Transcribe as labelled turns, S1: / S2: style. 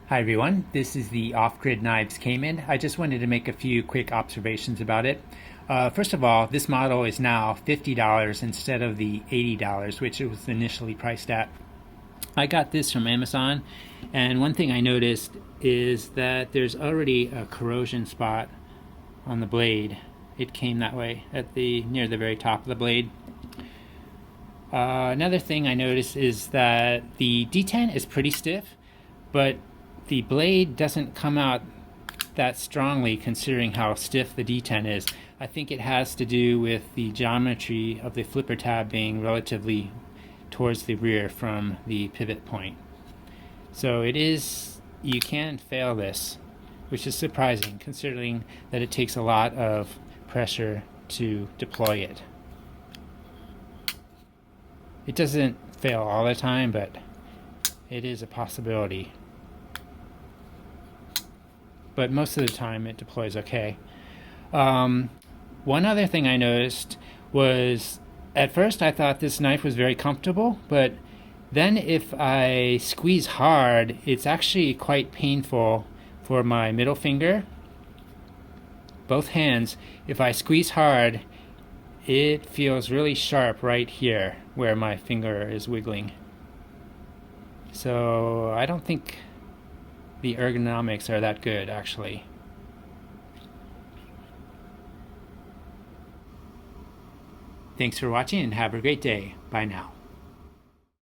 S1: Hi everyone, this is the Off-Grid Knives Cayman. I just wanted to make a few quick observations about it. First of all, this model is now $50 instead of the $80, which it was initially priced at. I got this from Amazon, and one thing I noticed is that there's already a corrosion spot on the blade. It came that way at near the very top of the blade. Another thing I noticed is that the detent is pretty stiff, but the blade doesn't come out that strongly considering how stiff the detent is. I think it has to do with the geometry of the flipper tab being relatively towards the rear from the pivot point. So you can fail this, which is surprising considering that it takes a lot of pressure to deploy it. It doesn't fail all the time, but it is a possibility. But most of the time it deploys okay. One other thing I noticed was, at first I thought this knife was very comfortable, but then if I squeeze hard, it's actually quite painful for my middle finger. Both hands, if I squeeze hard, it feels really sharp right here where my finger is wiggling. So I don't think the ergonomics are that good, actually. Thanks for watching and have a great day. Bye now.